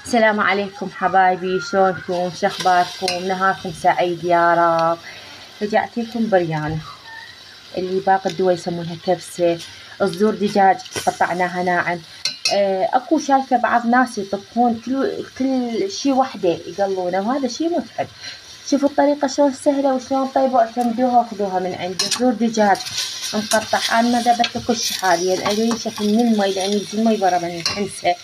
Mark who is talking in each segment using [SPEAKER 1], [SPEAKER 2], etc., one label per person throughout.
[SPEAKER 1] السلام عليكم حبايبي، شلونكم؟ شخباركم؟ نهاركم سعيد يا رب. رجعت لكم برياني اللي باقي الدول يسمونها كبسة. صدور دجاج قطعناها ناعم. اكو شايفة بعض ناس يطبخون كل شي وحدة يقلونه، وهذا شي متعب. شوفوا الطريقة شلون سهلة وشلون طيبة، واعتمدوها وخذوها من عندي. صدور دجاج مقطع، انا ذبحت له كل شي حاليا. اريد ينشف من المي لان يبزي المي برا من الحنسة،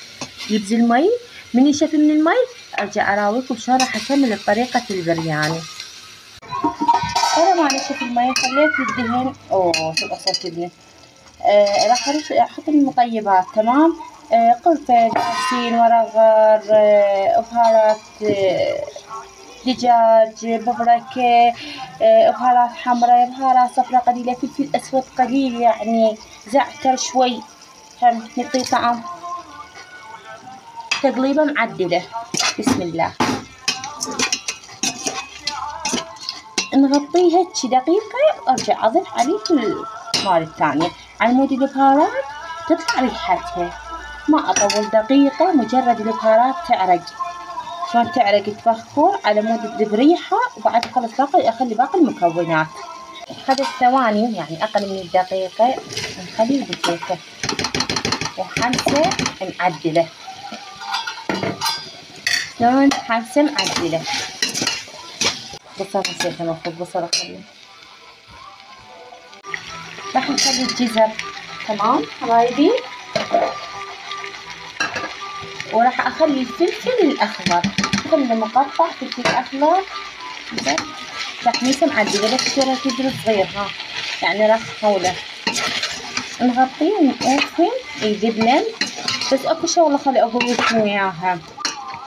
[SPEAKER 1] يبزي المي. من ينشف من المي ارجع اراويكم شلون راح اكمل بطريقة البرياني. انا ما نشف المي خليت الدهن. شوف صوت ابني. راح احط المطيبات. تمام. قرفة، دارسين، ورق غار، بهارات، دجاج، ببركة، بهارات حمراء، بهارات صفراء قليلة، فلفل اسود قليل يعني، زعتر شوي هم يعطي طعم. تقليبة معدلة. بسم الله. نغطيها شي دقيقة وارجع اضيف عليه المال الثانية. على مود البهارات تطلع ريحتها. ما اطول، دقيقة مجرد البهارات تعرق. شلون تعرق تفخر على مود بريحة، وبعد خلص اخلي باقي المكونات. خذت ثواني يعني اقل من الدقيقة. نخلي البوتيكة وحمسة معدلة. شلون حمسة معدلة. بصل نسيت المفروض بصل اخليه. راح نخلي الجزر. تمام حبايبي. وراح اخلي الفلفل الاخضر كله مقطع، فلفل اخضر تحميصه معدلة، بس شوية كبر صغير يعني راح حوله. نغطيه ونقفل يدبلن. بس اكو شغلة خلي اقول لكم اياها.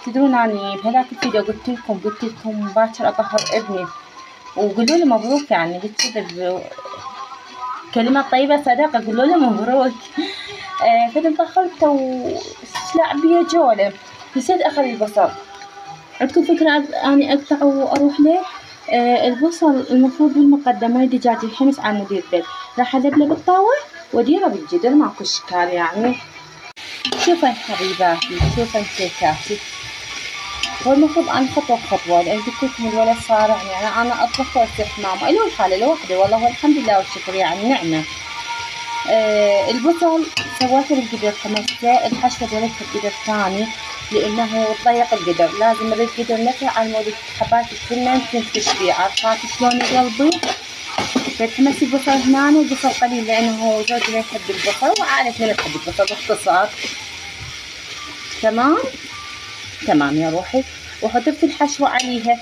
[SPEAKER 1] تدرون اني بهذاك الفيديو قلت لكم باكر اطهر ابني، وقولوا لي مبروك. يعني قلت كذا كلمة طيبة صدقة، قولوا له مبروك. فإذا طهرته وسلع بيه جولة، نسيت أخلي البصل. عندكم فكرة أني أقطع وأروح ليه؟ البصل المفروض بالمقدم، ما الدجاج ينحمس على مود الذب. راح أذبله بالطاوة وأديره بالجدر، ماكو إشكال يعني. شوفوا حبيباتي، شوفوا كيكاتي. هو المفروض أنا خطوة بخطوة، لأن قلت لكم الولد صارع يعني. أنا أطبخ وأسح ماما له الحالة لوحده، والله والحمد لله والشكر يعني نعمة. البصل سويته بالقدر خمسته. الحشوة ضربتها بقدر ثاني لأنه ضيق القدر. لازم نريد قدر نفع على مود حبات السمن تنفش فيه. عارفات شلون يا قلبي؟ فتحمسي البصل هنا، البصل قليل لأنه زوجي ما يحب البصل، وعائلتنا ما تحب البصل باختصار. تمام تمام يا روحي. وحطيت الحشوة عليها.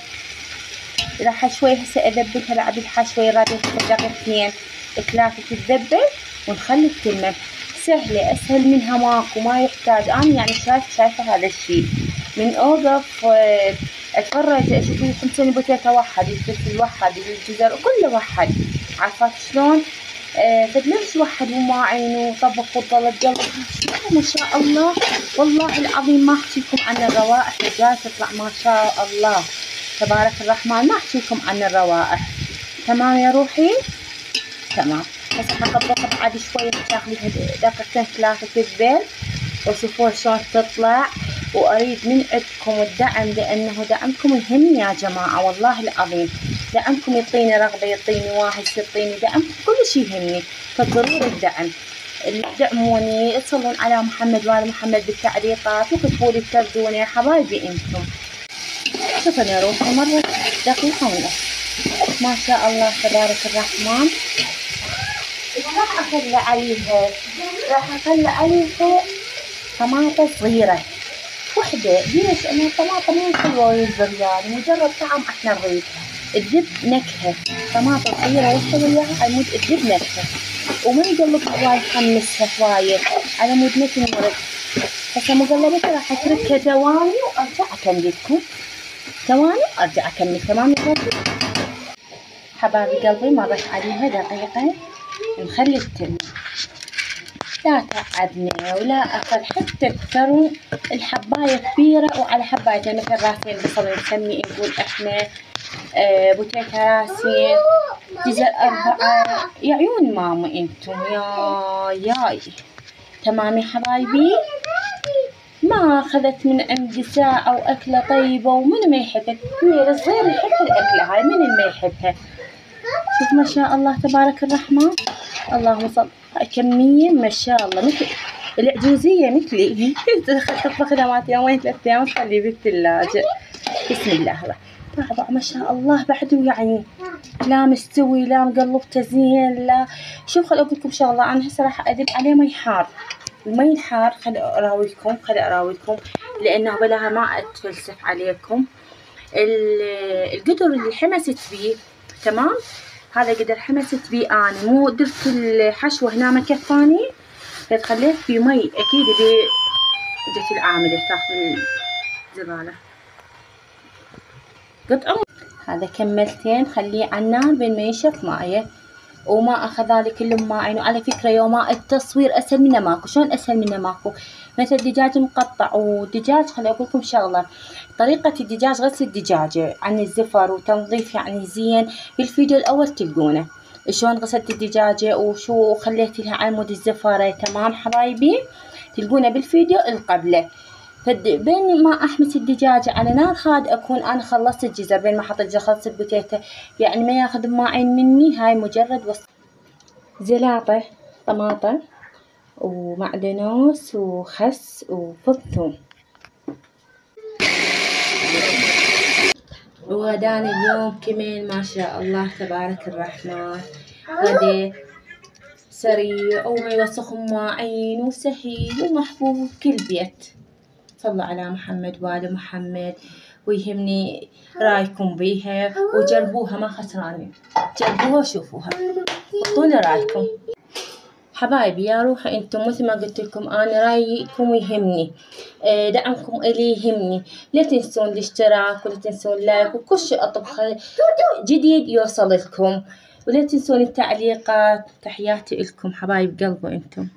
[SPEAKER 1] راح شوي هسه اذبلها بعد الحشوة، رادة دقيقتين 3 تتذبل، ونخلي التمن. سهلة، اسهل منها ماكو، ما يحتاج. انا يعني شايفة هذا الشي من اوقف اتفرج اشوف لكم سني بوتيتا وحد، الفلفل وحد، الجزر كله وحد. عارفات شلون؟ فدنفس وحد وماعين وطبخ وطلب قلب ما شاء الله. والله العظيم ما احكيكم عن الروائح اللي جاي تطلع، ما شاء الله تبارك الرحمن، ما احكيكم عن الروائح. تمام يا روحي. تمام. هسه حطبقها بعد شوية، تاخذيها دقيقتين 3 تذبل، وشوفوها شلون تطلع. واريد من عندكم الدعم، لانه دعمكم يهمني يا جماعة، والله العظيم. دعمكم يعطيني رغبة، يعطيني واحد، يعطيني دعم، كل شي يهمني. فضروري الدعم. تدعموني، تصلون على محمد وآل محمد بالتعليقات، وكتبوا لي تردوني يا حبايبي انتم. شوفوا يا روحي، مرة دقيقة ونص ما شاء الله تبارك الرحمن. راح اخلي عليها طماطة صغيرة وحدة. ليش؟ لأن الطماطة مو حلوة للبرياني، مجرد طعم احنا نريد. تجيب نكهة. طماطة صغيرة وحدة وياها على مود تجيب نكهة، وما نقلب هواي نحمسها هواية على مود ما تنورد. هسه مقلبتها راح اتركها ثواني وارجع اكمل لكم. ثواني وارجع اكمل. تمام يا حبايبي قلبي. مرت عليها دقيقة. نخلي التم. لا تعبني ولا أخذ حتى ترون الحباية كبيرة، وعلى حباية مثل راسين بصل نسمي نقول احنا. بوتيتا راسين، جزر 4. يا عيون ماما انتم ياي. تمام يا حبايبي. ما ما أخذت من عندي ساعة وأكلة طيبة، ومن ما يحبها؟ هي الصغير يحب الأكلة هاي، من ما يحبها؟ شوف ما شاء الله تبارك الرحمن، اللهم صل. كمية ما شاء الله مثل العجوزية مثلي. تطبخ لها يومين 3 أيام تخليه بالثلاجة. بسم الله الرحمن. ما شاء الله بعده يعني لا مستوي لا مقلبته زين لا. شوف خل أقول لكم شغلة، أنا هسه راح أذب عليه مي حار. المي الحار خل أراويكم لأنه بلاها ما أتفلسف عليكم. القدر اللي حمست بيه تمام، هذا قدر حمست بيه أنا، مو درت الحشوة هنا ما كفاني، خليت فيه مي أكيد جت العاملة تاخذ الزبالة. قطعة هذا كملتين، خليه على النار بين ما ينشف مايه وما أخذ ذلك كله ماعين. وعلى فكرة يوماء التصوير أسهل منه ماكو. شلون أسهل منه ماكو؟ مثل دجاج مقطع ودجاج، خلي أقول لكم شغلة، طريقة الدجاج غسل الدجاجة عن الزفر وتنظيف يعني زين بالفيديو الأول تلقونه شلون غسلت الدجاجة وشو خليت لها عمود الزفرة. تمام حبايبي، تلقونه بالفيديو القبله. بين ما أحمس الدجاجة على نار هاد أكون أنا خلصت الجزر، بين ما حط الجزر خلصت البوتيتا، يعني ما ياخذ ماعين مني. هاي مجرد زلاطة طماطة ومعدنوس وخس وفص ثوم. وغداني اليوم كمان ما شاء الله تبارك الرحمن، غدا سريع وما يوسخ ماعين وسهل ومحبوب بكل بيت. صلوا على محمد وآل محمد. ويهمني رايكم بيها وجربوها، ما خسرانين، جربوها وشوفوها وعطونا رايكم حبايبي. يا روحي انتم مثل ما قلت لكم انا رايكم يهمني، دعمكم الي يهمني. لا تنسون الاشتراك ولا تنسون اللايك، وكل شيء اطبخ جديد يوصل لكم، ولا تنسون التعليقات. تحياتي لكم حبايب قلبي انتم.